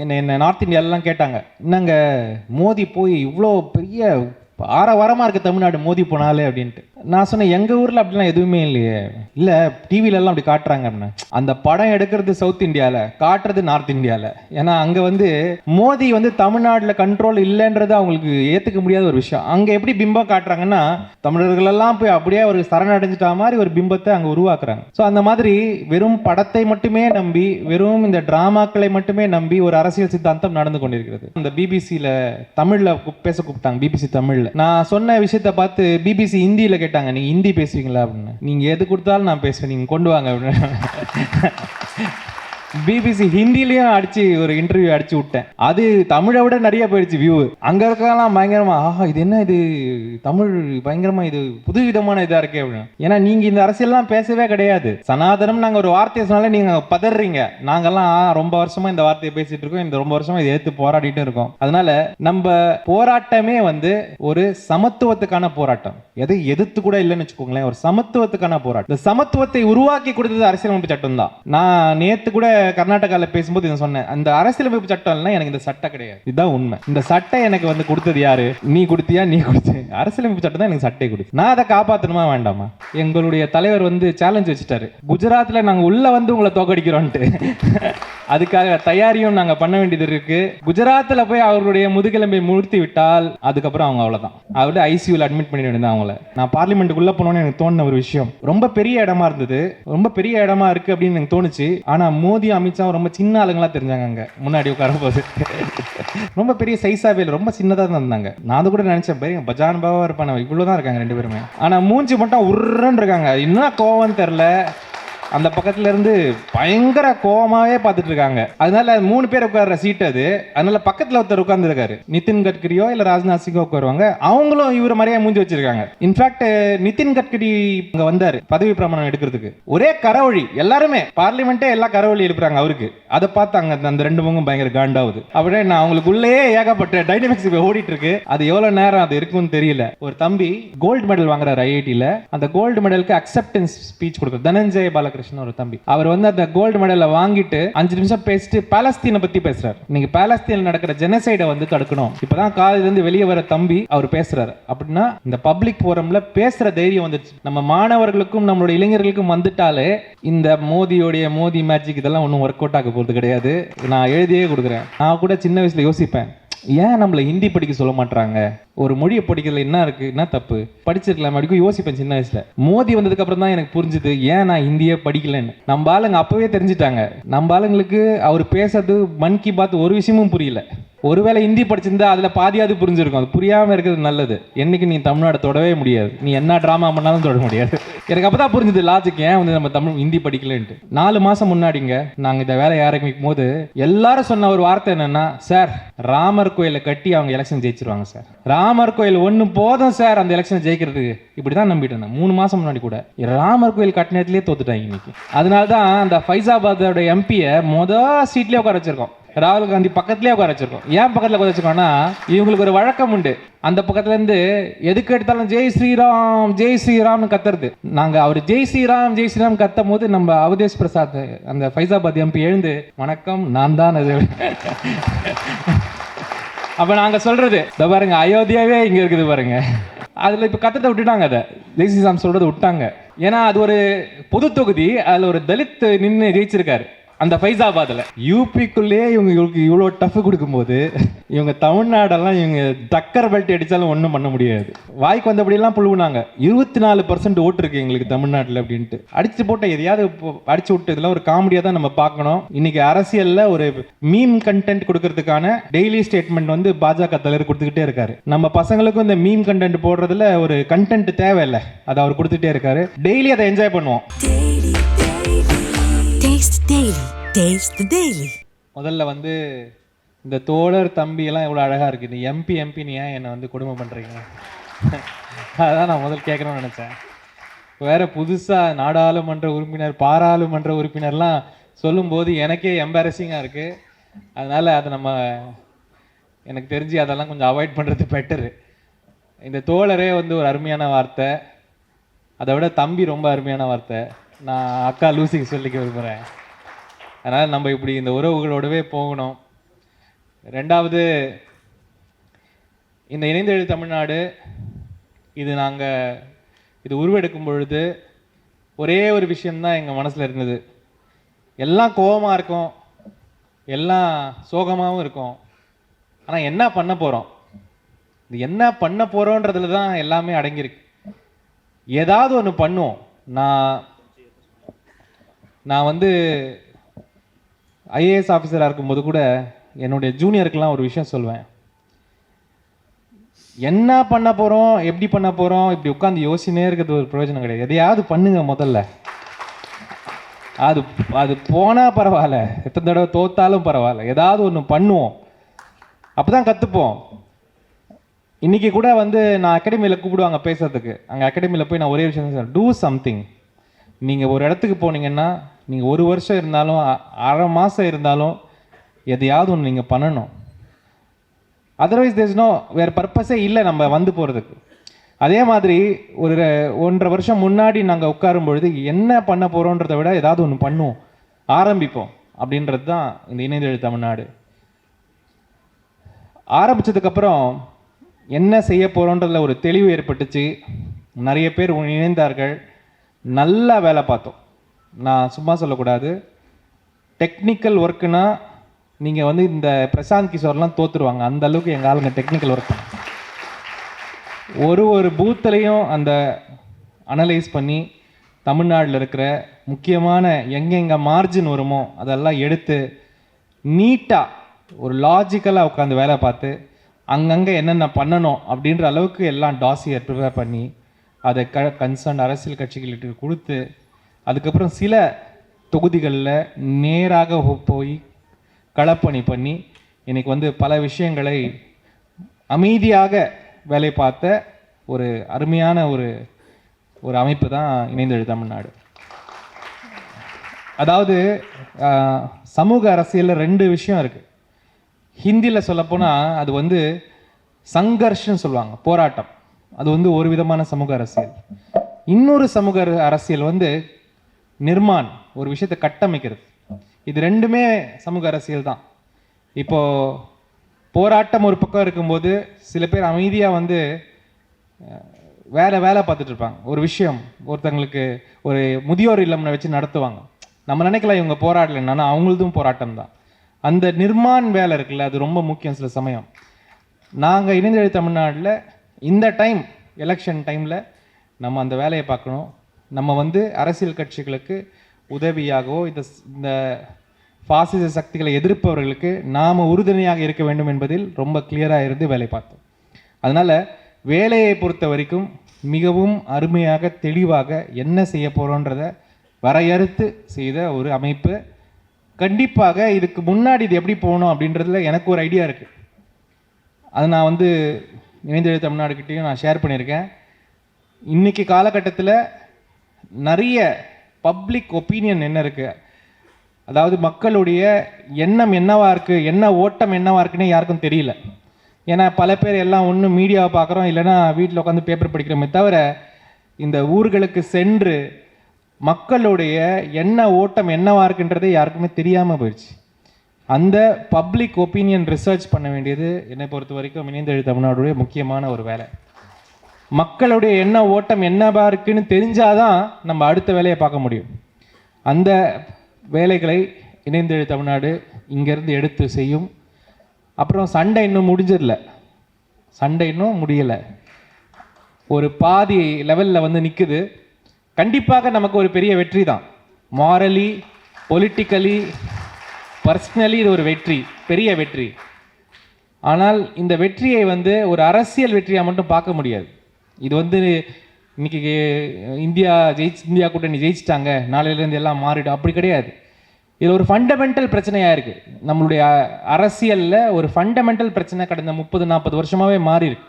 என்ன நார்த் இந்தியாவிலலாம் கேட்டாங்க, என்னங்க மோடி போய் இவ்வளோ பெரிய ஆரவாரமாக இருக்குது தமிழ்நாடு மோதி போனாலே அப்படின்ட்டு. நான் சொன்னேன், எங்கள் ஊரில் அப்படிலாம் எதுவுமே இல்லையே. இல்லை டிவிலெல்லாம் அப்படி காட்டுறாங்க அப்படின்னா. அந்த படம் எடுக்கிறது சவுத் இந்தியாவில், காட்டுறது நார்த் இந்தியாவில். ஏன்னா அங்கே வந்து மோடி வந்து தமிழ்நாட்டில் கண்ட்ரோல் இல்லைன்றது அவங்களுக்கு ஏற்றுக்க முடியாத ஒரு விஷயம். அங்கே எப்படி பிம்பம் காட்டுறாங்கன்னா, தமிழர்களெல்லாம் போய் அப்படியே ஒரு சரணடைஞ்சிட்டா மாதிரி ஒரு பிம்பத்தை அங்கே உருவாக்குறாங்க. ஸோ அந்த மாதிரி வெறும் படத்தை மட்டுமே நம்பி, வெறும் இந்த டிராமாக்களை மட்டுமே நம்பி ஒரு அரசியல் சித்தாந்தம் நடந்து கொண்டிருக்கிறது. இந்த பிபிசியில் தமிழில் பேச கூப்பிட்டாங்க, பிபிசி தமிழில். நான் சொன்ன விஷயத்தை பார்த்து பிபிசி ஹிந்தியில் கேட்டாங்க, நீங்க ஹிந்தி பேசுவீங்களா அப்படின்னு. நீங்க எது கொடுத்தாலும் நான் பேசுவேன், நீங்க கொண்டு வாங்க அப்படின்னு. பிபிசி ஹிந்திலையும் அடிச்சு ஒரு இன்டர்வியூ அடிச்சு விட்டேன். அது தமிழை விட நிறைய போயிடுச்சு வியூ. அங்க இருக்கலாம் பயங்கரமா, ஆஹா இது என்ன, இது தமிழ் பயங்கரமா, இது புது விதமான இதா இருக்கே அப்படின்னு. ஏன்னா நீங்க இந்த அரசியல்லாம் பேசவே கிடையாது. சனாதனம் நாங்க ஒரு வார்த்தையை சொன்னாலே நீங்க பதறீங்க. நாங்கெல்லாம் ரொம்ப வருஷமா இந்த வார்த்தையை பேசிட்டு இருக்கோம், இந்த ரொம்ப வருஷமா இதை ஏத்து போராடிட்டு இருக்கோம். அதனால நம்ம போராட்டமே வந்து ஒரு சமத்துவத்துக்கான போராட்டம். எதை எதிர்த்து கூட இல்லைன்னு வச்சுக்கோங்களேன், ஒரு சமத்துவத்துக்கான போராட்டம். இந்த சமத்துவத்தை உருவாக்கி கொடுத்தது அரசியலமைப்பு சட்டம் தான். நான் நேத்து கூட கர்நாடகாவில் பேசும்போது இதை சொன்னேன், அந்த அரசியலமைப்பு சட்டம் இல்லைன்னா எனக்கு இந்த சட்டம் கிடையாது. இதுதான் உண்மை. இந்த சட்டை எனக்கு வந்து கொடுத்தது யாரு? நீ கொடுத்தியா? நீ கொடுத்த அரசியலமைப்பு சட்டம் தான் எனக்கு சட்டை கொடு. நான் அதை காப்பாற்றணுமா வேண்டாமா? எங்களுடைய தலைவர் வந்து சேலஞ்ச் வச்சுட்டாரு, குஜராத்ல நாங்க உள்ள வந்து உங்களை தோக்கடிக்கிறோம்ட்டு. அதுக்காக தயாரியும் நாங்க பண்ண வேண்டியது இருக்கு. குஜராத்ல போய் அவர்களுடைய முதுகெலும்பை முழுத்தி விட்டால் அதுக்கப்புறம் அவங்க அவ்வளவுதான், அவரு ஐசியூல அட்மிட் பண்ணி வேண்டியது அவங்கள. நான் பார்லிமெண்ட்டுக்குள்ள போனோன்னு எனக்கு தோணுன ஒரு விஷயம், ரொம்ப பெரிய இடமா இருந்தது, ரொம்ப பெரிய இடமா இருக்கு அப்படின்னு எனக்கு தோணுச்சு. ஆனா மோடி அமித்ஷா ரொம்ப சின்ன ஆளுங்களா தெரிஞ்சாங்க. அங்க முன்னாடி உட்காரும் போது ரொம்ப பெரிய சைஸாவே இல்லை, ரொம்ப சின்னதா தான் இருந்தாங்க. நான் அது கூட நினைச்சேன், பெரிய பஜான் பாவா இருப்பாங்க, இவ்வளவுதான் இருக்காங்க ரெண்டு பேருமே. ஆனா மூஞ்சி மட்டும் உருன்னு இருக்காங்க. என்ன கோவம் தெரியல, அந்த பக்கத்துல இருந்து பயங்கர கோவமாவே பார்த்துட்டு இருக்காங்க. அதனால 3 பேர் உட்கார்ற சீட் அது. அதனால பக்கத்துல ஒருத்தர் உட்கார்ந்து இருக்காரு, நிதின் கட்கரியோ இல்ல ராஜ்நாத் சிங்கோ உட்காருவாங்க. அவங்களும் இவர மாதிரியே மூஞ்சி வச்சிருக்காங்க. இன்ஃபேக்ட் நிதின் கட்கரி இங்க வந்தாரு பதவி பிரமாணம் எடுக்கிறதுக்கு, ஒரே கரவழி, எல்லாருமே பார்லிமெண்டே எல்லா கரவழி எழுப்புறாங்க அவருக்கு. அதை பார்த்தாங்க அந்த 2 முகம் பயங்கர காண்டாவுது. அப்படியே நான் அவங்களுக்குள்ளேயே ஏகப்பட்ட டைனமிக்ஸ் ஓடிட்டு இருக்கு. அது எவ்வளவு நேரம் அது இருக்குன்னு தெரியல. ஒரு தம்பி கோல்டு மெடல் வாங்குறாரு ஐஐடியில. அந்த கோல்டு மெடலுக்கு அக்செப்டன்ஸ் ஸ்பீச் கொடுக்குறாரு, தனஞ்சய பாலகிருஷ்ணன் ஒரு தம்பி. அவர் வந்து அந்த கோல்டு மெடலை வாங்கிட்டு 5 நிமிஷம் பேசிட்டு பாலஸ்தீனை பத்தி பேசுறாரு. நீங்க பாலஸ்தீனில் நடக்கிற ஜெனசைடை வந்து தடுக்கணும். இப்பதான் காலையில இருந்து வெளியே வர தம்பி அவர் பேசுறாரு. அப்படின்னா இந்த பப்ளிக் போரம்ல பேசுற தைரியம் வந்துச்சு. நம்ம மாணவர்களுக்கும் நம்மளுடைய இளைஞர்களுக்கும் வந்துட்டாலே இந்த மோடி மேஜிக் இதெல்லாம் ஒன்றும் ஒர்க் அவுட் ஆக போறது கிடையாது. நான் எழுதியே கொடுக்குறேன். நான் கூட சின்ன வயசுல யோசிப்பேன், ஏன் நம்மள ஹிந்தி படிக்க சொல்ல மாட்டாங்க? ஒரு மொழியை படிக்கிறதுல என்ன இருக்கு, என்ன தப்பு? படிச்சிருக்கலாம் அப்படிக்கும் யோசிப்பேன் சின்ன வயசுல. மோடி வந்ததுக்கு அப்புறம் தான் எனக்கு புரிஞ்சுது ஏன் நான் ஹிந்தியே படிக்கலன்னு. நம்ம ஆளுங்க அப்பவே தெரிஞ்சுட்டாங்க. நம்ம ஆளுங்களுக்கு அவர் பேசுறது மன் கி பாத் ஒரு விஷயமும் புரியல. ஒருவேளை ஹிந்தி படிச்சிருந்தா அதுல பாதியாவது புரிஞ்சிருக்கும். அது புரியாம இருக்கிறது நல்லது. என்னைக்கு நீ தமிழ்நாடு தொடவே முடியாது, நீ என்ன டிராமா பண்ணாலும் தொட முடியாது. எனக்கு அப்பதான் புரிஞ்சுது லாஜிக், ஏன் வந்து நம்ம தமிழ் ஹிந்தி படிக்கலன்ட்டு. 4 மாசம் முன்னாடிங்க நாங்க இந்த வேலையை ஆரம்பிக்கும் போது எல்லாரும் சொன்ன ஒரு வார்த்தை என்னன்னா, சார் ராமர் கோயிலை கட்டி அவங்க எலெக்ஷன் ஜெயிச்சிருவாங்க சார், ராமர் கோயில் ஒண்ணு போதும் சார் அந்த எலெக்ஷன் ஜெயிக்கிறதுக்கு. இப்படிதான் நம்பிட்டேன் 3 மாசம் முன்னாடி கூட. ராமர் கோயில் கட்டினத்திலே தோத்துட்டாங்க இன்னைக்கு. அதனாலதான் அந்த ஃபைசாபாதோட எம்பியை சீட்லயே உட்கார வச்சிருக்கோம், ராகுல் காந்தி பக்கத்திலே உட்கார வச்சிருக்கோம். ஏன் பக்கத்தில் உட்கார வச்சிருக்கோம்னா, இவங்களுக்கு ஒரு வழக்கம் உண்டு, அந்த பக்கத்துல இருந்து எதுக்கு எடுத்தாலும் ஜெய் ஸ்ரீராம் ஜெய் ஸ்ரீராம்னு கத்துறது. நாங்க அவர் ஜெய் ஸ்ரீராம் கத்தும் போது நம்ம அவதேஷ் பிரசாத் அந்த ஃபைசாபாத் எம்பி எழுந்து, வணக்கம் நான் தான் அது. அப்ப நாங்க சொல்றது, இந்த பாருங்க அயோத்தியாவே இங்க இருக்குது பாருங்க. அதுல இப்ப கத்தத்தை விட்டுட்டாங்க, அதை ஜெய் ஸ்ரீராம் சொல்றது விட்டாங்க. ஏன்னா அது ஒரு பொது தொகுதி, அதுல ஒரு தலித் நின்று ஜெயிச்சிருக்காரு அந்த ஃபைசாபாத்ல. யூபிக்குள்ளேயே இவங்களுக்கு இவ்வளோ டஃப் கொடுக்கும்போது இவங்க தமிழ்நாடெல்லாம் இவங்க டக்கர் பெல்ட் அடித்தாலும் ஒன்றும் பண்ண முடியாது. வாய்க்கு வந்தபடியெல்லாம் புழுவுனாங்க. 24% ஓட்டு இருக்கு எங்களுக்கு தமிழ்நாட்டில் அப்படின்ட்டு அடிச்சு போட்ட எதையாவது அடிச்சு விட்டு இதெல்லாம் ஒரு காமெடியாக தான் நம்ம பார்க்கணும். இன்னைக்கு அரசியலில் ஒரு மீம் கண்டென்ட் கொடுக்கறதுக்கான டெய்லி ஸ்டேட்மெண்ட் வந்து பாஜக தலைவர் கொடுத்துக்கிட்டே இருக்காரு. நம்ம பசங்களுக்கும் இந்த மீம் கண்டென்ட் போடுறதுல ஒரு கண்டென்ட் தேவையில்லை, அதை அவர் கொடுத்துட்டே இருக்காரு. டெய்லி அதை என்ஜாய் பண்ணுவோம். முதல்ல வந்து இந்த தோழர் தம்பி எல்லாம் எவ்வளோ அழகா இருக்கு. நீ எம்பி நீ ஏன் என்னை வந்து கொடுமை பண்றீங்க? அதான் நான் முதல் கேட்கணும்னு நினைச்சேன். வேற புதுசா நாடாளுமன்ற உறுப்பினர் பாராளுமன்ற உறுப்பினர்லாம் சொல்லும்போது எனக்கே எம்பாரசிங்கா இருக்கு. அதனால அதை நம்ம எனக்கு தெரிஞ்சு அதெல்லாம் கொஞ்சம் அவாய்ட் பண்றது பெட்டரு. இந்த தோழரே வந்து ஒரு அருமையான வார்த்தை, அதை விட தம்பி ரொம்ப அருமையான வார்த்தை. நான் அக்கா லூசிக்கு சொல்லிக்க விரும்புகிறேன். அதனால் நம்ம இப்படி இந்த உறவுகளோடவே போகணும். ரெண்டாவது, இந்த இணைந்தெழு தமிழ்நாடு இது உருவெடுக்கும் பொழுது ஒரே ஒரு விஷயம்தான் எங்கள் மனசில் இருந்தது. எல்லாம் கோபமாக இருக்கும், எல்லாம் சோகமாகவும் இருக்கும். ஆனால் என்ன பண்ண போகிறோம், இது என்ன பண்ண போகிறோன்றதுல தான் எல்லாமே அடங்கியிருக்கு. ஏதாவது ஒன்று பண்ணுவோம். நான் வந்து ஐஏஎஸ் ஆஃபீஸராக இருக்கும்போது கூட என்னுடைய ஜூனியருக்கெல்லாம் ஒரு விஷயம் சொல்வேன். என்ன பண்ண போகிறோம், எப்படி பண்ண போகிறோம், இப்படி உட்காந்து யோசினே இருக்கிறது ஒரு பிரயோஜனம் கிடையாது. எதையாவது பண்ணுங்க முதல்ல. அது போனால் பரவாயில்ல, எத்தனை தடவை தோத்தாலும் பரவாயில்ல, ஏதாவது ஒன்று பண்ணுவோம். அப்போ தான் கற்றுப்போம். இன்றைக்கி கூட வந்து நான் அகாடமியில் கூப்பிடுவாங்க பேசுறதுக்கு. அங்கே அகாடமியில் போய் நான் ஒரே விஷயம் சொல்றேன், டூ சம்திங். நீங்கள் ஒரு இடத்துக்கு போனீங்கன்னா நீங்கள் 1 வருஷம் இருந்தாலும் 1/2 மாதம் இருந்தாலும் எதையாவது ஒன்று நீங்கள் பண்ணணும். அதர்வைஸ் தேர்ஸ் நோ வேறு பர்பஸே இல்லை நம்ம வந்து போகிறதுக்கு. அதே மாதிரி ஒரு 1.5 வருஷம் முன்னாடி நாங்கள் உட்காரும் பொழுது என்ன பண்ண போகிறோன்றதை விட ஏதாவது ஒன்று பண்ணுவோம், ஆரம்பிப்போம் அப்படின்றது தான் இந்த இணைந்தெழு தமிழ்நாடு. ஆரம்பித்ததுக்கப்புறம் என்ன செய்ய போகிறோன்றதில் ஒரு தெளிவு ஏற்பட்டுச்சு. நிறைய பேர் இணைந்தார்கள், நல்லா வேலை பார்த்தோம். நான் சும்மா சொல்லக்கூடாது. டெக்னிக்கல் ஒர்க்குனா நீங்கள் வந்து இந்த பிரசாந்த் கிஷோர்லாம் தோற்றுருவாங்க, அந்த அளவுக்கு எங்கள் ஆளுங்க டெக்னிக்கல் ஒர்க். ஒரு பூத்துலையும் அந்த அனலைஸ் பண்ணி தமிழ்நாட்டில் இருக்கிற முக்கியமான எங்கெங்கே மார்ஜின் வருமோ அதெல்லாம் எடுத்து நீட்டாக ஒரு லாஜிக்கலாக உட்காந்து வேலை பார்த்து அங்கங்கே என்னென்ன பண்ணணும் அப்படின்ற அளவுக்கு எல்லாம் டாசியர் ப்ரிப்பேர் பண்ணி அதை கன்சர்ன் அரசியல் கட்சிகளுக்கு கொடுத்து அதுக்கப்புறம் சில தொகுதிகளில் நேராக போய் களப்பணி பண்ணி இன்னைக்கு வந்து பல விஷயங்களை அமைதியாக வேலை பார்த்த ஒரு அருமையான ஒரு அமைப்பு தான் இணைந்தெழு தமிழ்நாடு. அதாவது சமூக அரசியலில் 2 விஷயம் இருக்குது. ஹிந்தியில் சொல்லப்போனால் அது வந்து சங்கர்ஷ்ன்னு சொல்லுவாங்க, போராட்டம். அது வந்து ஒரு விதமான சமூக அரசியல். இன்னொரு சமூக அரசியல் வந்து நிர்மாண், ஒரு விஷயத்தை கட்டமைக்கிறது. இது 2மே சமூக அரசியல் தான். இப்போது போராட்டம் ஒரு பக்கம் இருக்கும்போது சில பேர் அமைதியாக வந்து வேலை பார்த்துட்டு இருப்பாங்க. ஒரு விஷயம் ஒருத்தங்களுக்கு ஒரு முதியோர் இல்லம்னு வச்சு நடத்துவாங்க. நம்ம நினைக்கலாம் இவங்க போராடலைன்னா அவங்களதும் போராட்டம் தான். அந்த நிர்மாண் வேலை இருக்குல்ல, அது ரொம்ப முக்கியம். சில சமயம் நாங்கள் இணைந்தெழு தமிழ்நாட்டில் இந்த டைம் எலெக்ஷன் டைமில் நம்ம அந்த வேலையை பார்க்கணும். நம்ம வந்து அரசியல் கட்சிகளுக்கு உதவியாகவோ இந்த பாசிச சக்திகளை எதிர்ப்பவர்களுக்கு நாம் உறுதுணையாக இருக்க வேண்டும் என்பதில் ரொம்ப கிளியராக இருந்து வேலை பார்த்தோம். அதனால் வேலையை பொறுத்த வரைக்கும் மிகவும் அருமையாக தெளிவாக என்ன செய்ய போகிறோன்றதை வரையறுத்து செய்த ஒரு அமைப்பு. கண்டிப்பாக இதுக்கு முன்னாடி இது எப்படி போகணும் அப்படின்றதுல எனக்கு ஒரு ஐடியா இருக்குது. அது நான் வந்து இணைந்தெழு தமிழ்நாடுகிட்டையும் நான் ஷேர் பண்ணியிருக்கேன். இன்றைக்கி காலகட்டத்தில் நிறைய பப்ளிக் ஒப்பீனியன் என்ன இருக்குது, அதாவது மக்களுடைய எண்ணம் என்னவா இருக்குது, என்ன ஓட்டம் என்னவா இருக்குன்னு யாருக்கும் தெரியல. ஏன்னா பல பேர் எல்லாம் ஒன்று மீடியாவை பார்க்குறோம், இல்லைன்னா வீட்டில் உட்காந்து பேப்பர் படிக்கிறோமே தவிர இந்த ஊர்களுக்கு சென்று மக்களுடைய என்ன ஓட்டம் என்னவா இருக்குன்றதே யாருக்குமே தெரியாமல் போயிடுச்சு. அந்த பப்ளிக் ஒப்பீனியன் ரிசர்ச் பண்ண வேண்டியது என்னை பொறுத்த வரைக்கும் இணைந்தெழு தமிழ்நாடுடைய முக்கியமான ஒரு வேலை. மக்களுடைய என்ன ஓட்டம் என்னவா இருக்குன்னு தெரிஞ்சாதான் நம்ம அடுத்த வேலையை பார்க்க முடியும். அந்த வேலைகளை இணைந்தெழு தமிழ்நாடு இங்கேருந்து எடுத்து செய்யும். அப்புறம் சண்டை இன்னும் முடியலை, ஒரு பாதி லெவலில் வந்து நிற்குது. கண்டிப்பாக நமக்கு ஒரு பெரிய வெற்றி தான். மாரலி, பொலிட்டிக்கலி, பர்சனலி இது ஒரு வெற்றி, பெரிய வெற்றி. ஆனால் இந்த வெற்றியை வந்து ஒரு அரசியல் வெற்றியாக மட்டும் பார்க்க முடியாது. இது வந்து இன்னைக்கு இந்தியா கூட்டணி ஜெயிச்சிட்டாங்க, நாளையிலேருந்து எல்லாம் மாறிடும், அப்படி கிடையாது. இது ஒரு ஃபண்டமெண்டல் பிரச்சனையாக இருக்குது. நம்மளுடைய அரசியலில் ஒரு ஃபண்டமெண்டல் பிரச்சனை கடந்த 30-40 வருஷமாகவே மாறி இருக்கு.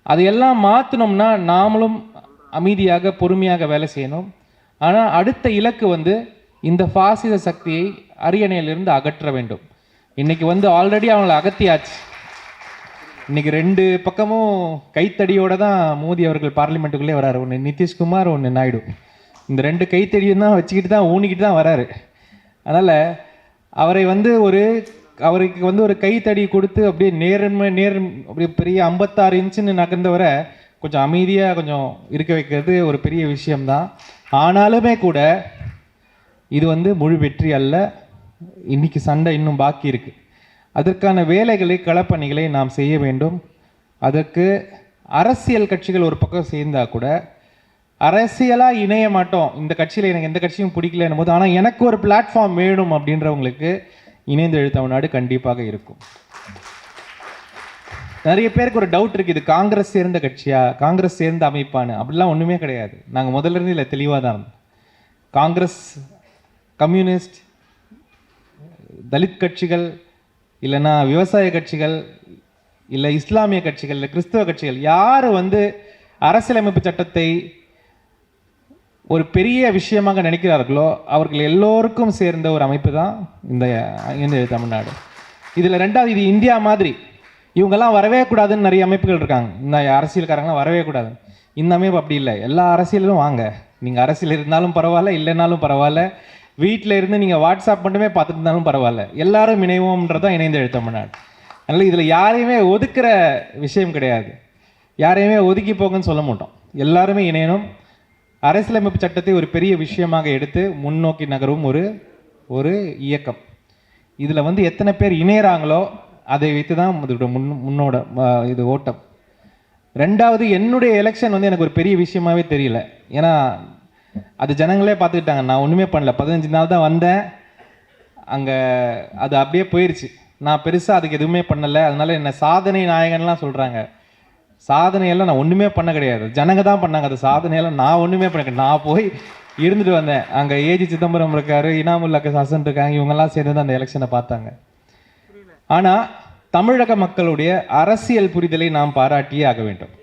அதையெல்லாம் மாற்றணும்னா நாமளும் அமைதியாக பொறுமையாக வேலை செய்யணும். ஆனால் அடுத்த இலக்கு வந்து இந்த பாசிச சக்தியை அரியணையிலிருந்து அகற்ற வேண்டும். இன்னைக்கு வந்து ஆல்ரெடி அவங்கள அகத்தியாச்சு. இன்னைக்கு 2 பக்கமும் கைத்தடியோட தான் மோடி அவர்கள் பார்லிமெண்ட்டுக்குள்ளே வராரு. ஒன்று நிதிஷ்குமார், ஒன்று நாயுடு. இந்த 2 கைத்தடியும் தான் வச்சுக்கிட்டு தான் ஊனிக்கிட்டு தான் வராரு. அதனால் அவரை வந்து ஒரு அவருக்கு வந்து ஒரு கைத்தடி கொடுத்து அப்படியே அப்படியே பெரிய 56 இன்ச்சுன்னு நகர்ந்தவரை கொஞ்சம் அமைதியாக கொஞ்சம் இருக்க வைக்கிறது ஒரு பெரிய விஷயம்தான். ஆனாலுமே கூட இது வந்து முழு வெற்றி அல்ல. இன்னைக்கு சண்டை இன்னும் பாக்கி இருக்கு. அதற்கான வேலைகளை களப்பணிகளை நாம் செய்ய வேண்டும். அதற்கு அரசியல் கட்சிகள் ஒரு பக்கம் சேர்ந்தா கூட அரசியலாக இணைய மாட்டோம், இந்த கட்சியில் எனக்கு எந்த கட்சியும் பிடிக்கலன்னும் போது, ஆனால் எனக்கு ஒரு பிளாட்ஃபார்ம் வேணும் அப்படின்றவங்களுக்கு இணைந்து எழு தமிழ்நாடு கண்டிப்பாக இருக்கும். நிறைய பேருக்கு ஒரு டவுட் இருக்குது, இது காங்கிரஸ் சேர்ந்த கட்சியா, காங்கிரஸ் சேர்ந்த அமைப்பானு. அப்படிலாம் ஒன்றுமே கிடையாது. நாங்கள் முதல்ல இருந்து இல்லை தெளிவாக தான் இருந்தோம். காங்கிரஸ், கம்யூனிஸ்ட், தலித் கட்சிகள், இல்லைன்னா விவசாய கட்சிகள், இல்லை இஸ்லாமிய கட்சிகள், இல்லை கிறிஸ்தவ கட்சிகள், யார் வந்து அரசியலமைப்பு சட்டத்தை ஒரு பெரிய விஷயமாக நினைக்கிறார்களோ அவர்கள் எல்லோருக்கும் சேர்ந்த ஒரு அமைப்பு தான் இந்த தமிழ்நாடு. இதில் ரெண்டாவது, இது இந்தியா மாதிரி இவங்கெல்லாம் வரவே கூடாதுன்னு நிறைய அமைப்புகள் இருக்காங்க. இந்த அரசியல்காரங்களாம் வரவே கூடாது. இந்த அமைப்பு அப்படி இல்லை. எல்லா அரசியலும் வாங்க, நீங்கள் அரசியல் இருந்தாலும் பரவாயில்ல, இல்லைனாலும் பரவாயில்ல, வீட்டில் இருந்து நீங்கள் வாட்ஸ்அப் மட்டுமே பார்த்துட்டு இருந்தாலும் பரவாயில்ல, எல்லாரும் இணைவோம்ன்றதான் இணைந்து எழு தமிழ்நாடு. அதனால் இதில் யாரையுமே ஒதுக்குற விஷயம் கிடையாது. யாரையுமே ஒதுக்கி போங்கன்னு சொல்ல மாட்டோம். எல்லாருமே இணையணும். அரசியலமைப்பு சட்டத்தை ஒரு பெரிய விஷயமாக எடுத்து முன்னோக்கி நகரும் ஒரு இயக்கம். இதில் வந்து எத்தனை பேர் இணையறாங்களோ அதை வைத்து தான் முன்னோட இது ஓட்டம். ரெண்டாவது, என்னுடைய எலெக்ஷன் வந்து எனக்கு ஒரு பெரிய விஷயமாவே தெரியல. ஏன்னா அது ஜனங்களே பார்த்துக்கிட்டாங்க. நான் ஒன்றுமே பண்ணல. 15 நாள் தான் வந்தேன். அங்கே அது அப்படியே போயிடுச்சு. நான் பெருசாக அதுக்கு எதுவுமே பண்ணலை. அதனால என்ன சாதனை நாயகன்லாம் சொல்கிறாங்க. சாதனையெல்லாம் நான் ஒன்றுமே பண்ண கிடையாது. ஜனங்க தான் பண்ணாங்க. அது சாதனையெல்லாம் நான் ஒன்றுமே பண்ண. நான் போய் இருந்துட்டு வந்தேன். அங்கே ஏஜி சிதம்பரம் இருக்காரு, இனாமுல்லா ஹசன் இருக்காங்க. இவங்கெல்லாம் சேர்ந்து தான் அந்த எலெக்ஷனை பார்த்தாங்க. ஆனால் தமிழக மக்களுடைய அரசியல் புரிதலை நாம் பாராட்டியே ஆக வேண்டும்.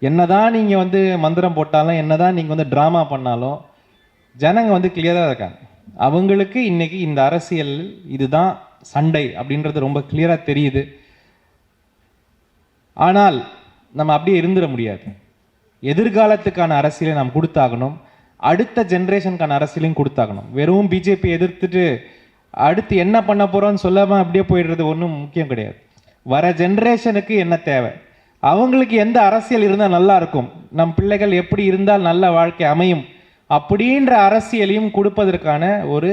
என்னதான் நீங்கள் வந்து மந்திரம் போட்டாலும், என்னதான் நீங்கள் வந்து ட்ராமா பண்ணாலும், ஜனங்க வந்து கிளியராக இருக்காங்க. அவங்களுக்கு இன்னைக்கு இந்த அரசியல் இதுதான் சண்டை அப்படின்றது ரொம்ப கிளியராக தெரியுது. ஆனால் நம்ம அப்படியே இருந்துட முடியாது. எதிர்காலத்துக்கான அரசியலை நாம் கொடுத்தாகணும். அடுத்த ஜென்ரேஷனுக்கான அரசியலையும் கொடுத்தாகணும். வெறும் பிஜேபி எதிர்த்துட்டு அடுத்து என்ன பண்ண போகிறோன்னு சொல்லாமல் அப்படியே போயிடுறது ஒன்றும் முக்கியம் கிடையாது. வர ஜென்ரேஷனுக்கு என்ன தேவை, அவங்களுக்கு எந்த அரசியல் இருந்தால் நல்லா இருக்கும், நம் பிள்ளைகள் எப்படி இருந்தால் நல்ல வாழ்க்கை அமையும் அப்படின்ற அரசியலையும் கொடுப்பதற்கான ஒரு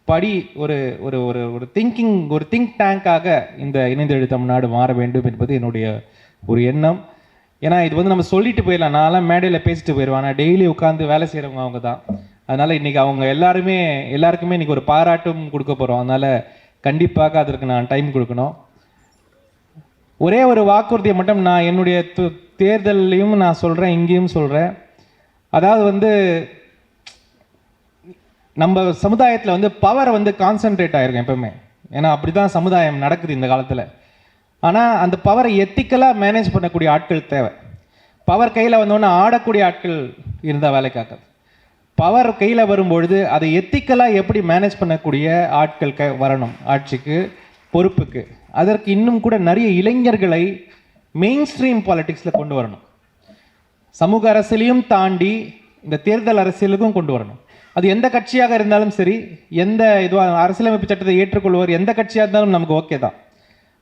படி, ஒரு ஒரு ஒரு ஒரு திங்கிங், ஒரு திங்க் டேங்காக இந்த இணைந்து எழு தமிழ்நாடு மாற வேண்டும் என்பது என்னுடைய ஒரு எண்ணம். ஏன்னா இது வந்து நம்ம சொல்லிட்டு போயிடலாம், நான்லாம் மேடையில் பேசிட்டு போயிடுவேன். ஆனால் டெய்லி உட்காந்து வேலை செய்கிறவங்க அவங்க தான். அதனால் இன்றைக்கி அவங்க எல்லாருக்குமே இன்றைக்கி ஒரு பாராட்டும் கொடுக்க போகிறோம். அதனால் கண்டிப்பாக அதற்கு நான் டைம் கொடுக்கணும். ஒரே ஒரு வாக்குறுதியை மட்டும் நான் என்னுடைய தேர்தலையும் நான் சொல்கிறேன், இங்கேயும் சொல்கிறேன். அதாவது வந்து நம்ம சமுதாயத்தில் வந்து பவர் வந்து கான்சென்ட்ரேட் ஆகிருக்கும் எப்பவுமே. ஏன்னா அப்படி தான் சமுதாயம் நடக்குது இந்த காலத்தில். ஆனால் அந்த பவரை எத்திக்கலாக மேனேஜ் பண்ணக்கூடிய ஆட்கள் தேவை. பவர் கையில் வந்தோன்னே ஆடக்கூடிய ஆட்கள் இருந்தால் வேலைக்காக. பவர் கையில் வரும்பொழுது அதை எத்திக்கலாக எப்படி மேனேஜ் பண்ணக்கூடிய ஆட்கள் வரணும் ஆட்சிக்கு, பொறுப்புக்கு. அதற்கு இன்னும் கூட நிறைய இளைஞர்களை மெயின் ஸ்ட்ரீம் பாலிடிக்ஸில் கொண்டு வரணும். சமூக அரசியலையும் தாண்டி இந்த தேர்தல் அரசியலுக்கும் கொண்டு வரணும். அது எந்த கட்சியாக இருந்தாலும் சரி, எந்த இதுவாக அரசியலமைப்பு சட்டத்தை ஏற்றுக்கொள்வோர் எந்த கட்சியாக இருந்தாலும் நமக்கு ஓகே தான்.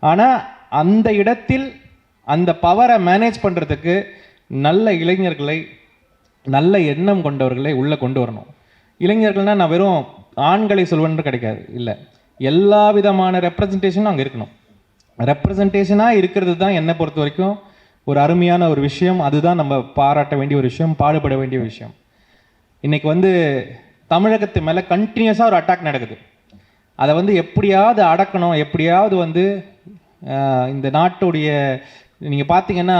ஆனால் அந்த இடத்தில் அந்த பவரை மேனேஜ் பண்ணுறதுக்கு நல்ல இளைஞர்களை, நல்ல எண்ணம் கொண்டவர்களை உள்ளே கொண்டு வரணும். இளைஞர்கள்னால் நான் வெறும் ஆண்களை சொல்வேன்னு கிடைக்காது, இல்லை, எல்லா விதமான ரெப்ரசன்டேஷனும் அங்கே இருக்கணும். ரெப்ரசன்டேஷனாக இருக்கிறது தான் என்னை பொறுத்த வரைக்கும் ஒரு அருமையான ஒரு விஷயம். அதுதான் நம்ம பாராட்ட வேண்டிய ஒரு விஷயம், பாடுபட வேண்டிய விஷயம். இன்றைக்கி வந்து தமிழகத்து மேலே கண்டினியூஸாக ஒரு அட்டாக் நடக்குது. அதை வந்து எப்படியாவது அடக்கணும், எப்படியாவது வந்து இந்த நாட்டுடைய, நீங்கள் பார்த்தீங்கன்னா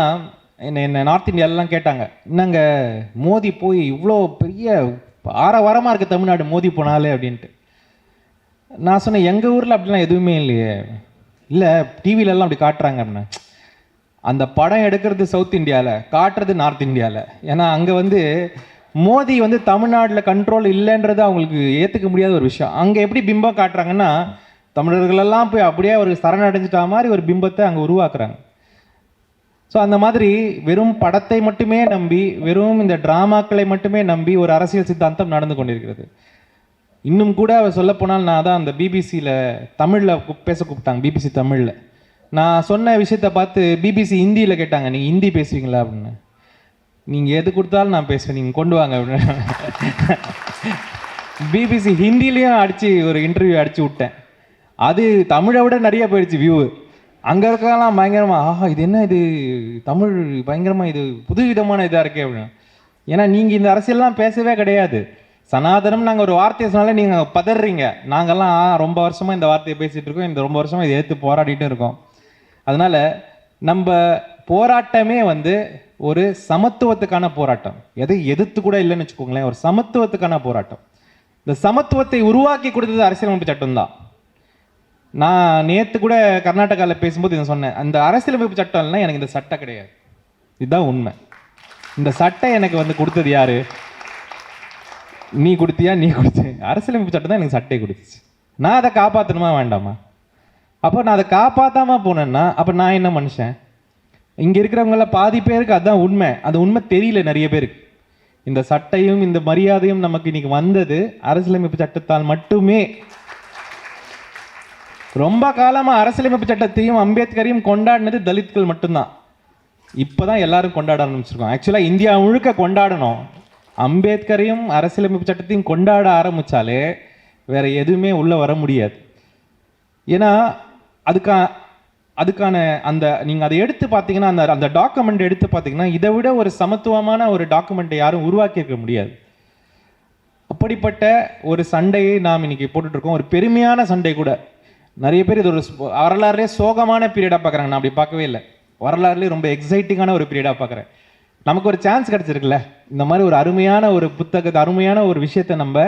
என்ன நார்த் இந்தியாவிலலாம் கேட்டாங்க, என்னங்க மோடி போய் இவ்வளோ பெரிய ஆரவாரமாக இருக்குது தமிழ்நாடு மோடி போனாலே அப்படின்ட்டு. நான் சொன்னேன், எங்கள் ஊரில் அப்படிலாம் எதுவுமே இல்லையே. இல்லை, டிவிலெல்லாம் அப்படி காட்டுறாங்க அப்படின்னா. அந்த படம் எடுக்கிறது சவுத் இந்தியாவில், காட்டுறது நார்த் இந்தியாவில். ஏன்னா அங்கே வந்து மோடி வந்து தமிழ்நாட்டில் கண்ட்ரோல் இல்லைன்றது அவங்களுக்கு ஏற்றுக்க முடியாத ஒரு விஷயம். அங்கே எப்படி பிம்பம் காட்டுறாங்கன்னா, தமிழர்களெல்லாம் போய் அப்படியே ஒரு சரணடைஞ்சிட்டா மாதிரி ஒரு பிம்பத்தை அங்கே உருவாக்குறாங்க. ஸோ அந்த மாதிரி வெறும் படத்தை மட்டுமே நம்பி, வெறும் இந்த டிராமாக்களை மட்டுமே நம்பி ஒரு அரசியல் சித்தாந்தம் நடந்து கொண்டிருக்கிறது. இன்னும் கூட சொல்லப்போனால் நான் தான் அந்த பிபிசியில் தமிழில் பேச கூப்பிட்டாங்க, பிபிசி தமிழில். நான் சொன்ன விஷயத்த பார்த்து பிபிசி ஹிந்தியில் கேட்டாங்க, நீங்கள் ஹிந்தி பேசுவீங்களா அப்படின்னு. நீங்கள் எது கொடுத்தாலும் நான் பேசுவேன், நீங்கள் கொண்டு வாங்க அப்படின்னு. பிபிசி ஹிந்திலையும் அடித்து ஒரு இன்டர்வியூ அடித்து விட்டேன். அது தமிழை விட நிறைய போயிடுச்சு வியூ. அங்கே இருக்கலாம் பயங்கரமாக, ஆஹா இது என்ன இது தமிழ் பயங்கரமாக இது புது விதமான இதாக இருக்கே அப்படின்னு. ஏன்னா நீங்கள் இந்த அரசியல்லாம் பேசவே கிடையாது. சனாதனம் நாங்கள் ஒரு வார்த்தையை சொன்னாலே நீங்கள் பதறீங்க. நாங்கள்லாம் ரொம்ப வருஷமாக இந்த வார்த்தையை பேசிகிட்டு இருக்கோம், இந்த ரொம்ப வருஷமாக இதை எடுத்து போராடிட்டு இருக்கோம். அதனால் நம்ம போராட்டமே வந்து ஒரு சமத்துவத்துக்கான போராட்டம். எதை எதிர்த்து கூட இல்லைன்னு வச்சுக்கோங்களேன், ஒரு சமத்துவத்துக்கான போராட்டம். இந்த சமத்துவத்தை உருவாக்கி கொடுத்தது அரசியலமைப்பு சட்டம் தான். நான் நேற்று கூட கர்நாடகாவில் பேசும்போது இதை சொன்னேன், அந்த அரசியலமைப்பு சட்டம் இல்லைன்னா எனக்கு இந்த சட்டம் கிடையாது. இதுதான் உண்மை. இந்த சட்டம் எனக்கு வந்து கொடுத்தது யாரு? நீ கொடுத்தியா? நீ கொடுத்த அரசியலமைப்பு சட்டம் தான் எனக்கு சட்டை கொடுத்துச்சு. நான் அதை காப்பாற்றணுமா வேண்டாமா? அப்போ நான் அதை காப்பாற்றாம போனேன்னா அப்போ நான் என்ன மனுஷன்? இங்கே இருக்கிறவங்கள பாதி பேருக்கு அதுதான் உண்மை. அது உண்மை தெரியல நிறைய பேருக்கு. இந்த சட்டையும் இந்த மரியாதையும் நமக்கு இன்னைக்கு வந்தது அரசியலமைப்பு சட்டத்தால் மட்டுமே. ரொம்ப காலமாக அரசியலமைப்பு சட்டத்தையும் அம்பேத்கரையும் கொண்டாடினது தலித்கள் மட்டும்தான். இப்போ தான் எல்லாரும் கொண்டாட ஆரம்பிச்சிருக்கோம். ஆக்சுவலாக இந்தியா முழுக்க கொண்டாடணும். அம்பேத்கரையும் அரசியலமைப்பு சட்டத்தையும் கொண்டாட ஆரம்பித்தாலே வேற எதுவுமே உள்ளே வர முடியாது. ஏன்னா அதுக்கான அந்த நீங்கள் அதை எடுத்து பார்த்தீங்கன்னா, அந்த டாக்குமெண்ட் எடுத்து பார்த்தீங்கன்னா, இதை விட ஒரு சமத்துவமான ஒரு டாக்குமெண்ட்டை யாரும் உருவாக்கியிருக்க முடியாது. அப்படிப்பட்ட ஒரு சண்டையை நாம் இன்னைக்கு போட்டுட்ருக்கோம். ஒரு பெருமையான சண்டை கூட. நிறைய பேர் இது ஒரு வரலாறுலேயே சோகமான பீரியடாக பார்க்குறாங்க. நான் அப்படி பார்க்கவே இல்லை. வரலாறுலேயே ரொம்ப எக்ஸைட்டிங்கான ஒரு பீரியடாக பார்க்குறேன். நமக்கு ஒரு சான்ஸ் கிடச்சிருக்குல்ல, இந்த மாதிரி ஒரு அருமையான ஒரு புத்தகத்தை, அருமையான ஒரு விஷயத்தை நம்ம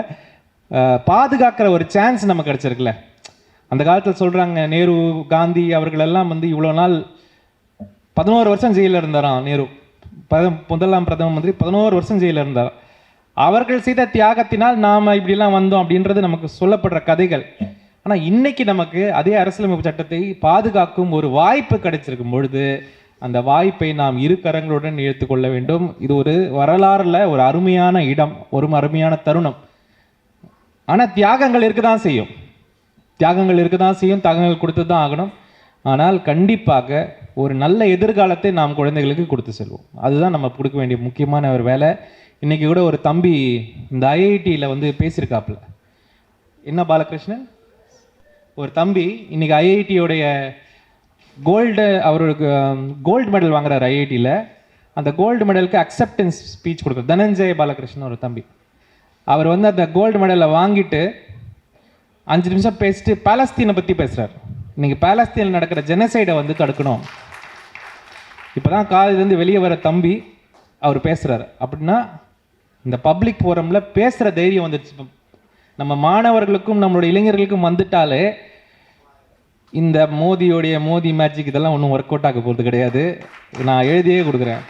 பாதுகாக்கிற ஒரு சான்ஸ் நமக்கு கிடச்சிருக்குல்ல. அந்த காலத்தில் சொல்கிறாங்க, நேரு காந்தி அவர்களெல்லாம் வந்து இவ்வளோ நாள் 11 வருஷம் ஜெயிலில் இருந்தாராம். நேரு முதலாம் பிரதம மந்திரி 11 வருஷம் ஜெயிலில் இருந்தார். அவர்கள் செய்த தியாகத்தினால் நாம் இப்படிலாம் வந்தோம் அப்படின்றது நமக்கு சொல்லப்படுற கதைகள். ஆனால் இன்னைக்கு நமக்கு அதே அரசியலமைப்பு சட்டத்தை பாதுகாக்கும் ஒரு வாய்ப்பு கிடைச்சிருக்கும் பொழுது அந்த வாய்ப்பை நாம் இரு கரங்களுடன் எடுத்துக்கொள்ள வேண்டும். இது ஒரு வரலாறுல ஒரு அருமையான இடம், ஒரு அருமையான தருணம். ஆனால் தியாகங்கள் இருக்க தான் செய்யும், தியாகங்கள் கொடுத்து தான் ஆகணும். ஆனால் கண்டிப்பாக ஒரு நல்ல எதிர்காலத்தை நாம் குழந்தைகளுக்கு கொடுத்து செல்வோம். அதுதான் நம்ம கொடுக்க வேண்டிய முக்கியமான ஒரு வேலை. இன்னைக்கு கூட ஒரு தம்பி இந்த ஐஐடியில் வந்து பேசியிருக்காப்புல. என்ன பாலகிருஷ்ணன், ஒரு தம்பி இன்னைக்கு ஐஐடியோடைய அவருக்கு கோல்டு மெடல் வாங்குறாரு ஐஐடியில். அந்த கோல்டு மெடலுக்கு அக்செப்டன்ஸ் ஸ்பீச் கொடுக்குறாரு. தனஞ்சய பாலகிருஷ்ணன் ஒரு தம்பி. அவர் வந்து அந்த கோல்டு மெடலை வாங்கிட்டு 5 நிமிஷம் பேசிட்டு பாலஸ்தீனை பற்றி பேசுகிறார். இன்னைக்கு பாலஸ்தீனில் நடக்கிற ஜெனசைடை வந்து தடுக்கணும். இப்போ தான் காலேஜ்லேருந்து வெளியே வர தம்பி அவர் பேசுகிறார். அப்படின்னா இந்த பப்ளிக் ஃபோரமில் பேசுகிற தைரியம் வந்துடுச்சு. நம்ம மாணவர்களுக்கும் நம்மளுடைய இளைஞர்களுக்கும் வந்துட்டாலே இந்த மோதி மேஜிக் இதெல்லாம் ஒன்றும் ஒர்க் அவுட் ஆக போகிறது கிடையாது. நான் எழுதியே கொடுக்குறேன்.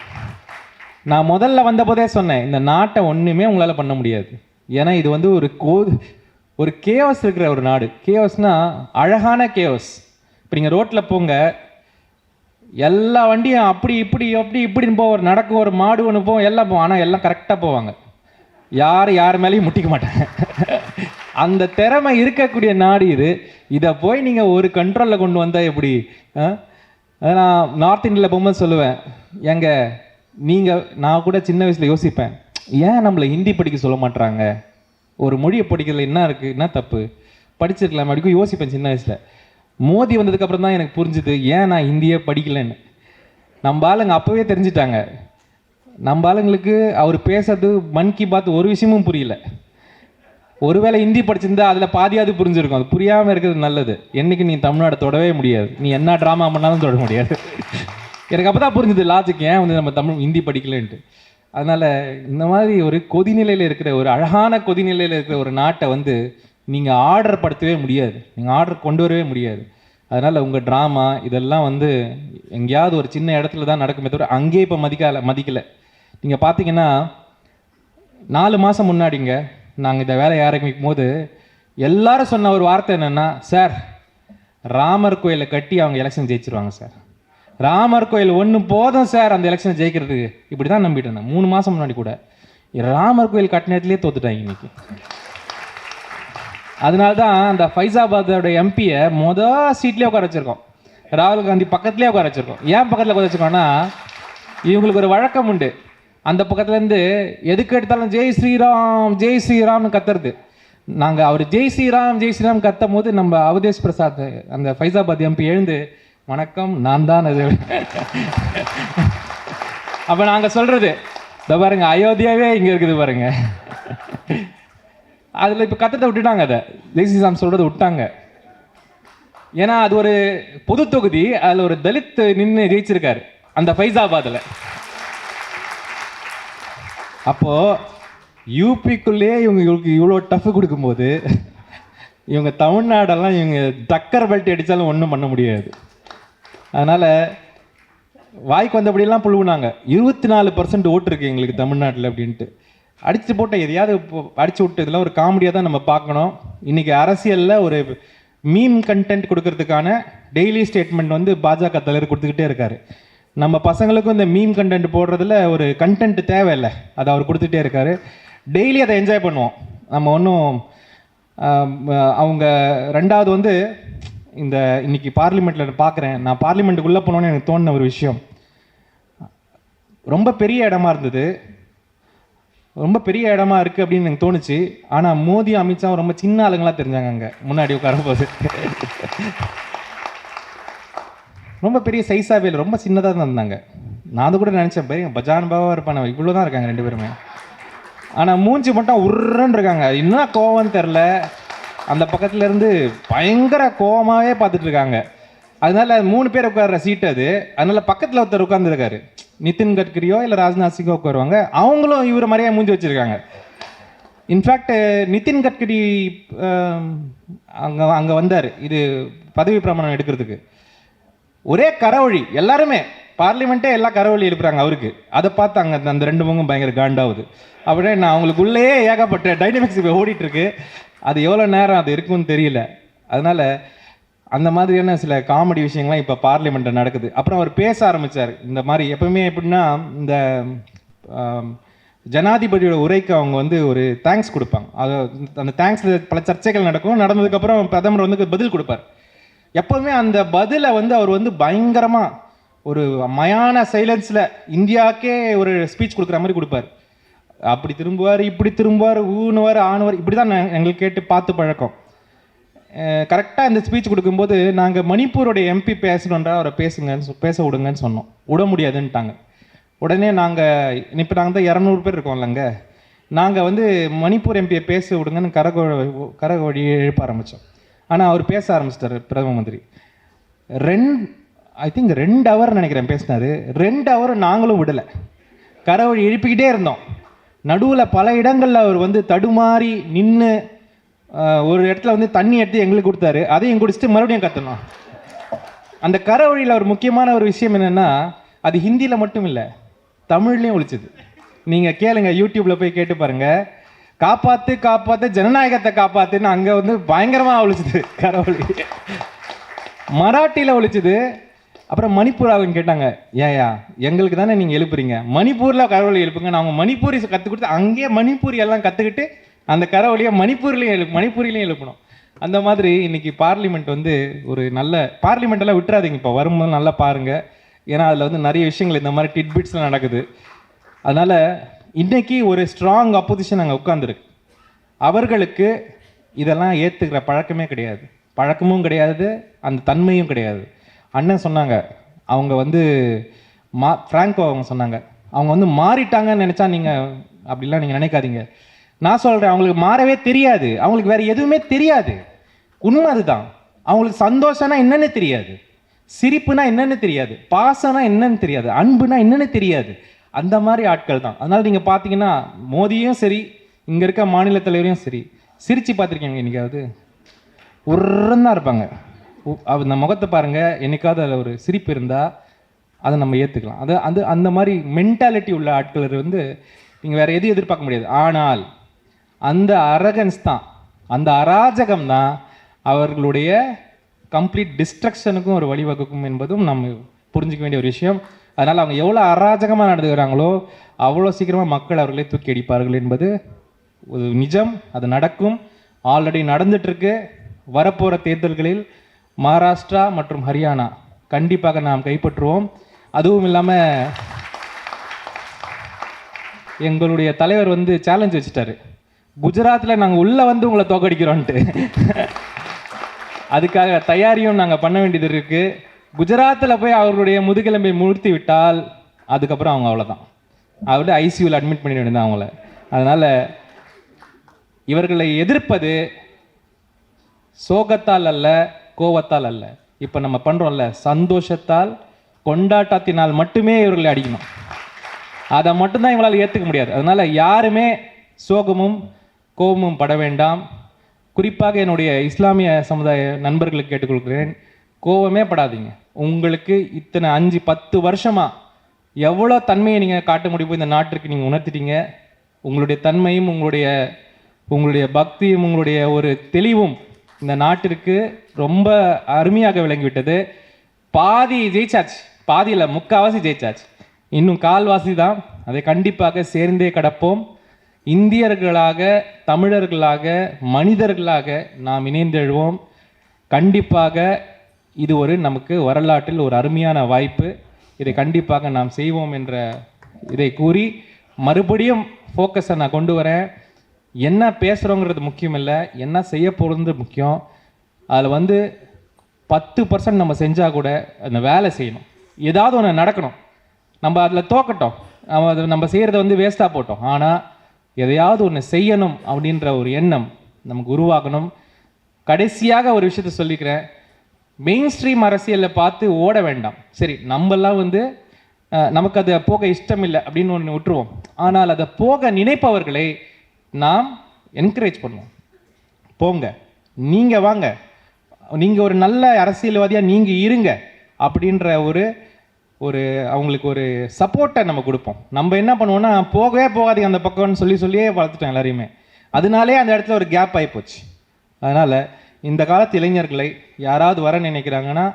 நான் முதல்ல வந்தபோதே சொன்னேன், இந்த நாட்டை ஒன்றுமே உங்களால் பண்ண முடியாது. ஏன்னா இது வந்து ஒரு கேவஸ் இருக்கிற ஒரு நாடு. கேவஸ்னா அழகான கேவஸ். இப்போ நீங்கள் ரோட்டில் போங்க, எல்லா வண்டியும் அப்படி இப்படின்னு போவோம். நடக்கும், ஒரு மாடு ஒன்று போவோம், எல்லாம் போவோம். ஆனால் எல்லாம் கரெக்டாக போவாங்க. யார் மேலேயும் முட்டிக்க மாட்டாங்க. அந்த திறமை இருக்கக்கூடிய நாடு இது. இதை போய் நீங்கள் ஒரு கண்ட்ரோலில் கொண்டு வந்தால் எப்படி? நான் நார்த் இந்தியாவில் போகும்போது சொல்லுவேன், நான் கூட சின்ன வயசில் யோசிப்பேன், ஏன் நம்மளை ஹிந்தி படிக்க சொல்ல மாட்டாங்க? ஒரு மொழியை படிக்கிறதுல என்ன இருக்குது, என்ன தப்பு? படிச்சிருக்கலாம் அப்படிக்கும் யோசிப்பேன் சின்ன வயசில். மோதி வந்ததுக்கப்புறம் தான் எனக்கு புரிஞ்சுது ஏன் நான் ஹிந்தியே படிக்கலைன்னு. நம்ம ஆளுங்க அப்போவே தெரிஞ்சுட்டாங்க. நம்ம ஆளுங்களுக்கு அவர் பேசுறது மன் கி பாத் ஒரு விஷயமும் புரியல. ஒருவேளை ஹிந்தி படிச்சிருந்தா அதில் பாதியாவது புரிஞ்சிருக்கும். அது புரியாமல் இருக்கிறது நல்லது. என்னைக்கு நீ தமிழ்நாடு தொடவே முடியாது, நீ என்ன ட்ராமா பண்ணாலும் தொட முடியாது. எனக்கு அப்போ தான் புரிஞ்சுது லாஜிக், ஏன் வந்து நம்ம ஹிந்தி படிக்கலன்ட்டு. அதனால் இந்த மாதிரி ஒரு கொதிநிலையில் இருக்கிற, ஒரு அழகான கொதிநிலையில் இருக்கிற ஒரு நாட்டை வந்து நீங்கள் ஆர்டர் படுத்தவே முடியாது, நீங்கள் ஆர்டர் கொண்டு வரவே முடியாது. அதனால் உங்கள் ட்ராமா இதெல்லாம் வந்து எங்கேயாவது ஒரு சின்ன இடத்துல தான் நடக்குமே தவிர அங்கேயே இப்போ மதிக்கலை. நீங்கள் பார்த்தீங்கன்னா 4 மாதம் முன்னாடிங்க நாங்கள் இந்த வேலையை ஆரம்பிக்கும் போது எல்லாரும் சொன்ன ஒரு வார்த்தை என்னென்னா, சார் ராமர் கோயிலை கட்டி அவங்க எலெக்ஷன் ஜெயிச்சிருவாங்க சார், ராமர் கோயில் ஒன்று போதும் சார் அந்த எலெக்ஷனை ஜெயிக்கிறதுக்கு. இப்படி தான் நம்பிட்டு இருந்தேன் 3 மாதம் முன்னாடி கூட. ராமர் கோயில் கட்டினத்துலேயே தோத்துட்டாங்க இன்னைக்கு. அதனால தான் அந்த ஃபைசாபாதோட எம்பியை சீட்லேயே உட்கார வச்சிருக்கோம். ராகுல் காந்தி பக்கத்துலேயே உட்கார வச்சிருக்கோம். ஏன் பக்கத்தில் உட்கார வச்சிருக்கோம்னா, இவங்களுக்கு ஒரு வழக்கம் உண்டு. அந்த பக்கத்துலேருந்து எதுக்கு எடுத்தாலும் ஜெய் ஸ்ரீராம் ஜெய் ஸ்ரீராம்னு கத்துறது. நாங்கள் அவர் ஜெய் ஸ்ரீராம் கத்தும் போது நம்ம அவதேஷ் பிரசாத் அந்த ஃபைசாபாத் எம்பி எழுந்து, வணக்கம் நான் தான் அது. அப்போ நாங்கள் சொல்கிறது, இதை பாருங்க அயோத்தியாவே இங்கே இருக்குது பாருங்க. அதில் இப்போ கத்தத்தை விட்டுட்டாங்க, அதை ஜெய் ஸ்ரீராம் சொல்கிறது விட்டாங்க. ஏன்னா அது ஒரு பொது தொகுதி, அதில் ஒரு தலித் நின்று ஜெயிச்சிருக்காரு அந்த ஃபைசாபாத்தில். அப்போது யூபிக்குள்ளேயே இவங்களுக்கு இவ்வளோ டஃப் கொடுக்கும்போது இவங்க தமிழ்நாடெல்லாம் இவங்க டக்கர் பெல்ட் அடித்தாலும் ஒன்றும் பண்ண முடியாது. அதனால் வாய்க்கு வந்தபடியெல்லாம் புழுவுனாங்க. 24% ஓட்டு இருக்குது எங்களுக்கு தமிழ்நாட்டில் அப்படின்ட்டு அடித்து போட்ட எதையாவது அடித்து விட்டு இதெல்லாம் ஒரு காமெடியாக தான் நம்ம பார்க்கணும். இன்றைக்கி அரசியலில் ஒரு மீம் கண்டென்ட் கொடுக்கறதுக்கான டெய்லி ஸ்டேட்மெண்ட் வந்து பாஜக தலைவர் கொடுத்துக்கிட்டே இருக்காரு. நம்ம பசங்களுக்கும் இந்த மீம் கண்டென்ட் போடுறதுல ஒரு கண்டென்ட் தேவையில்லை, அதை அவர் கொடுத்துட்டே இருக்காரு. டெய்லி அதை என்ஜாய் பண்ணுவோம் நம்ம. ஒன்றும் அவங்க ரெண்டாவது வந்து இந்த இன்னைக்கு பார்லிமெண்ட்டில் பார்க்குறேன், நான் பார்லிமெண்ட்டுக்குள்ளே போனோன்னு எனக்கு தோணுன ஒரு விஷயம், ரொம்ப பெரிய இடமா இருந்தது, ரொம்ப பெரிய இடமா இருக்குது அப்படின்னு எனக்கு தோணுச்சு. ஆனால் மோடி அமித்ஷா ரொம்ப சின்ன ஆளுங்களாக தெரிஞ்சாங்க அங்கே முன்னாடி உட்காரும்போது. ரொம்ப பெரிய சைஸாகவே இல்லை, ரொம்ப சின்னதாக தான் இருந்தாங்க. நான் அது கூட நினச்சேன், பெரிய பஜான் பாவாக இருப்பான், இவ்வளோ தான் இருக்காங்க ரெண்டு பேருமே. ஆனால் மூஞ்சி மட்டும் உருன்னு இருக்காங்க. இன்னும் கோவம்னு தெரில, அந்த பக்கத்துல இருந்து பயங்கர கோவமாகவே பார்த்துட்டு இருக்காங்க. அதனால 3 பேர் உட்கார்ற சீட் அது. அதனால பக்கத்தில் ஒருத்தர் உட்கார்ந்துருக்காரு, நிதின் கட்கரியோ இல்லை ராஜ்நாத் சிங்கோ உட்காருவாங்க. அவங்களும் இவரை மாதிரியே மூஞ்சி வச்சுருக்காங்க. இன்ஃபேக்ட் நிதின் கட்கரி அங்கே வந்தார் இது பதவி பிரமாணம் எடுக்கிறதுக்கு. ஒரே கரவழி, எல்லாருமே பார்லிமெண்ட்டே எல்லா கரவழி எழுப்புறாங்க அவருக்கு. அதை பார்த்து அங்கே அந்த 2 முகம் பயங்கர காண்டாகுது. அப்படியே நான் அவங்களுக்குள்ளேயே ஏகப்பட்ட டைனமிக்ஸ் இப்போ ஓடிட்டுருக்கு. அது எவ்வளோ நேரம் அது இருக்குன்னு தெரியல. அதனால் அந்த மாதிரியான சில காமெடி விஷயங்கள்லாம் இப்போ பார்லிமெண்ட்டில் நடக்குது. அப்புறம் அவர் பேச ஆரம்பித்தார். இந்த மாதிரி எப்பவுமே எப்படின்னா, இந்த ஜனாதிபதியோட உரைக்கு அவங்க வந்து ஒரு தேங்க்ஸ் கொடுப்பாங்க. அது அந்த தேங்க்ஸில் பல சர்ச்சைகள் நடக்கும். நடந்ததுக்கப்புறம் பிரதமர் வந்து பதில் கொடுப்பார். எப்போவுமே அந்த பதிலை வந்து அவர் வந்து பயங்கரமாக ஒரு மயான சைலன்ஸில் இந்தியாவுக்கே ஒரு ஸ்பீச் கொடுக்குற மாதிரி கொடுப்பார். அப்படி திரும்புவார், இப்படி திரும்புவார், ஊனுவார், ஆணுவார், இப்படி தான் எங்களுக்கு கேட்டு பார்த்து பழக்கம். கரெக்டாக இந்த ஸ்பீச் கொடுக்கும்போது நாங்கள் மணிப்பூரோடைய எம்பி பேசணுன்றா அவரை பேச விடுங்கன்னு சொன்னோம். விட முடியாதுன்ட்டாங்க. உடனே நாங்கள் இப்போ நாங்கள் தான் 200 பேர் இருக்கோம்லங்க, நாங்கள் வந்து மணிப்பூர் எம்பியை பேச விடுங்கன்னு கரகோடி எழுப்ப ஆரம்பித்தோம். ஆனால் அவர் பேச ஆரம்பிச்சிட்டார் பிரதம மந்திரி. ஐ திங்க் 2 ஹவர் நினைக்கிறேன் பேசினார். 2 ஹவர் நாங்களும் விடலை, கரவழி எழுப்பிக்கிட்டே இருந்தோம். நடுவில் பல இடங்களில் அவர் வந்து தடுமாறி நின்று ஒரு இடத்துல வந்து தண்ணி எடுத்து எங்களுக்கு கொடுத்தாரு. அதையும் குடிச்சிட்டு மறுபடியும் கத்தணும். அந்த கரவழியில் ஒரு முக்கியமான ஒரு விஷயம் என்னென்னா, அது ஹிந்தியில் மட்டும் இல்லை, தமிழ்லேயும் ஒழிச்சுது. நீங்கள் கேளுங்க, யூடியூப்பில் போய் கேட்டு பாருங்கள். காப்பாற்று காப்பாற்று ஜனநாயகத்தை காப்பாற்றுன்னு அங்கே வந்து பயங்கரமாக ஒழிச்சுது கரவழி. மராட்டியில் ஒழிச்சுது. அப்புறம் மணிப்பூர் அவங்க கேட்டாங்க, ஏயா எங்களுக்கு தானே நீங்கள் எழுப்புறீங்க, மணிப்பூரில் கரவழி எழுப்புங்க. நான் அவங்க மணிப்பூரி கற்றுக் கொடுத்து அங்கேயே மணிப்பூரி எல்லாம் கற்றுக்கிட்டு அந்த கரவழியை மணிப்பூரிலையும் எழுப்பணும். அந்த மாதிரி இன்னைக்கு பார்லிமெண்ட் வந்து ஒரு நல்ல பார்லிமெண்ட்டெல்லாம் விட்டுறாதீங்க, இப்போ வரும்போது நல்லா பாருங்கள். ஏன்னா அதில் வந்து நிறைய விஷயங்கள் இந்த மாதிரி டிட்பிட்ஸ்லாம் நடக்குது. அதனால் இன்றைக்கி ஒரு ஸ்ட்ராங் அப்போசிஷன் அங்கே உட்காந்துருக்கு. அவர்களுக்கு இதெல்லாம் ஏற்றுக்கிற பழக்கமே கிடையாது, பழக்கமும் கிடையாது, அந்த தன்மையும் கிடையாது. அண்ணன் சொன்னாங்க, அவங்க வந்து ஃப்ராங்கோ அவங்க சொன்னாங்க, அவங்க வந்து மாறிட்டாங்கன்னு நினச்சா நீங்கள் அப்படிலாம் நீங்கள் நினைக்காதீங்க. நான் சொல்கிறேன், அவங்களுக்கு மாறவே தெரியாது, அவங்களுக்கு வேறு எதுவுமே தெரியாது. உண்மை அதுதான். அவங்களுக்கு சந்தோஷம்னா என்னென்னு தெரியாது, சிரிப்புனா என்னென்னு தெரியாது, பாசம்னா என்னன்னு தெரியாது, அன்புனா என்னென்னு தெரியாது. அந்த மாதிரி ஆட்கள் தான். அதனால் நீங்கள் பார்த்தீங்கன்னா மோடியும் சரி, இங்கே இருக்க மாநில தலைவரையும் சரி, சிரித்து பார்த்துருக்கீங்க என்றைக்காவது? உருந்தான் இருப்பாங்க. அந்த முகத்தை பாருங்கள், என்னைக்காவது அதில் ஒரு சிரிப்பு இருந்தால் அதை நம்ம ஏற்றுக்கலாம். அந்த மாதிரி மென்டாலிட்டி உள்ள ஆட்கள் வந்து நீங்கள் வேறு எதுவும் எதிர்பார்க்க முடியாது. ஆனால் அந்த அரகன்ஸ் தான், அந்த அராஜகம் தான் அவர்களுடைய கம்ப்ளீட் டிஸ்ட்ரக்ஷனுக்கும் ஒரு வழிவகுக்கும் என்பதும் நம்ம புரிஞ்சிக்க வேண்டிய ஒரு விஷயம். அதனால் அவங்க எவ்வளோ அராஜகமாக நடந்துக்கிறாங்களோ அவ்வளோ சீக்கிரமாக மக்கள் அவர்களே தூக்கி அடிப்பார்கள் என்பது ஒரு நிஜம். அது நடக்கும். ஆல்ரெடி நடந்துட்டுருக்கு. வரப்போகிற தேர்தல்களில் மகாராஷ்டிரா மற்றும் ஹரியானா கண்டிப்பாக நாம் கைப்பற்றுவோம். அதுவும் இல்லாமல் எங்களுடைய தலைவர் வந்து சேலஞ்ச் வச்சுட்டாரு, குஜராத்தில் நாங்கள் உள்ளே வந்து உங்களை தோக்கடிக்கிறோன்ட்டு. அதுக்காக தயாரியும் நாங்கள் பண்ண வேண்டியது இருக்குது. குஜராத்தில் போய் அவர்களுடைய முதுகெலும்பை முழுத்தி விட்டால் அதுக்கப்புறம் அவங்க அவ்வளோதான், அவர்கிட்ட ஐசியூவில் அட்மிட் பண்ணிட வேண்டியது அவங்கள. அதனால் இவர்களை எதிர்ப்பது சோகத்தால் அல்ல, கோவத்தால் அல்ல. இப்போ நம்ம பண்ணுறோம்ல, சந்தோஷத்தால், கொண்டாட்டத்தினால் மட்டுமே இவர்களை அடிக்கணும். அதை மட்டும்தான் இவங்களால் ஏற்றுக்க முடியாது. அதனால் யாருமே சோகமும் கோபமும் பட வேண்டாம். குறிப்பாக என்னுடைய இஸ்லாமிய சமுதாய நண்பர்களுக்கு கேட்டுக்கொள்கிறேன், கோபமே படாதீங்க. உங்களுக்கு இத்தனை 5-10 வருஷமாக எவ்வளோ தன்மையை நீங்கள் காட்ட முடியுமோ இந்த நாட்டிற்கு நீங்கள் உணர்த்திட்டீங்க. உங்களுடைய தன்மையும் உங்களுடைய பக்தியும் உங்களுடைய ஒரு தெளிவும் இந்த நாட்டிற்கு ரொம்ப அருமையாக விளங்கிவிட்டது. பாதி ஜெயிச்சாச்சு, பாதியில் முக்கால்வாசி ஜெயிச்சாச்சு, இன்னும் கால்வாசி தான். அதை கண்டிப்பாக சேர்ந்தே கடப்போம். இந்தியர்களாக, தமிழர்களாக, மனிதர்களாக நாம் இணைந்தெழுவோம். கண்டிப்பாக இது ஒரு நமக்கு வரலாற்றில் ஒரு அருமையான வாய்ப்பு. இதை கண்டிப்பாக நாம் செய்வோம் என்ற இதை கூறி மறுபடியும் ஃபோக்கஸை நான் கொண்டு வரேன். என்ன பேசுகிறோங்கிறது முக்கியம் இல்லை, என்ன செய்ய போகிறது முக்கியம். அதில் வந்து 10% நம்ம செஞ்சால் கூட அந்த வேலை செய்யணும், ஏதாவது ஒன்று நடக்கணும். நம்ம அதில் தோக்கட்டும், நம்ம செய்கிறத வந்து வேஸ்ட்டாக போட்டோம், ஆனால் எதையாவது ஒன்று செய்யணும் அப்படின்ற ஒரு எண்ணம் நமக்கு உருவாகணும். கடைசியாக ஒரு விஷயத்த சொல்லிக்கிறேன், மெயின் ஸ்ட்ரீம் அரசியலில் பார்த்து ஓட வேண்டாம். சரி, நம்மெல்லாம் வந்து நமக்கு அதை போக இஷ்டம் இல்லை அப்படின்னு ஒன்று விட்டுருவோம். ஆனால் அதை போக நினைப்பவர்களை நாம் என்கரேஜ் பண்ணுவோம். போங்க, நீங்கள் வாங்க, நீங்கள் ஒரு நல்ல அரசியல்வாதியாக நீங்கள் இருங்க அப்படின்ற ஒரு அவங்களுக்கு ஒரு சப்போர்ட்டை நம்ம கொடுப்போம். நம்ம என்ன பண்ணுவோம்னா, போகவே போகாதீங்க அந்த பக்கம்னு சொல்லியே வளர்த்துட்டோம் எல்லாரையுமே. அதனாலே அந்த இடத்துல ஒரு கேப் ஆகிப்போச்சு. அதனால் இந்த காலத்து இளைஞர்களை யாராவது வர நினைக்கிறாங்கன்னா,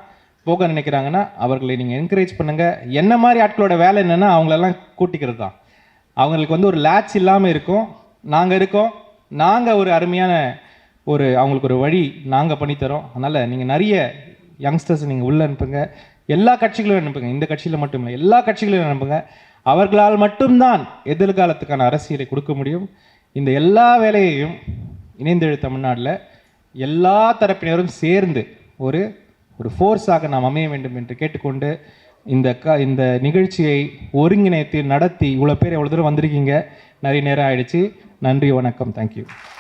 போக நினைக்கிறாங்கன்னா, அவர்களை நீங்கள் என்கரேஜ் பண்ணுங்கள். என்ன மாதிரி ஆட்களோட வேலை என்னென்னா அவங்களெல்லாம் கூட்டிக்கிறது தான். அவங்களுக்கு வந்து ஒரு லேட்ச் இல்லாமல் இருக்கும். நாங்கள் இருக்கோம், நாங்கள் ஒரு அருமையான அவங்களுக்கு ஒரு வழி நாங்கள் பண்ணித்தரோம். அதனால் நீங்கள் நிறைய யங்ஸ்டர்ஸ் நீங்கள் உள்ளே அனுப்புங்க, எல்லா கட்சிகளையும் அனுப்புங்க, இந்த கட்சியில் மட்டும் இல்லை, எல்லா கட்சிகளையும் அனுப்புங்க. அவர்களால் மட்டும்தான் எதிர்காலத்துக்கான அரசியலை கொடுக்க முடியும். இந்த எல்லா வேலையையும் இணைந்தெழு தமிழ்நாட்டில் எல்லா தரப்பினரும் சேர்ந்து ஒரு ஃபோர்ஸாக நாம் அமைய வேண்டும் என்று கேட்டுக்கொண்டு இந்த நிகழ்ச்சியை ஒருங்கிணைத்து நடத்தி இவ்வளோ பேர் எவ்வளோ தூரம் வந்திருக்கீங்க. நிறைய நேரம் ஆயிடுச்சு. நன்றி, வணக்கம், தேங்க்யூ.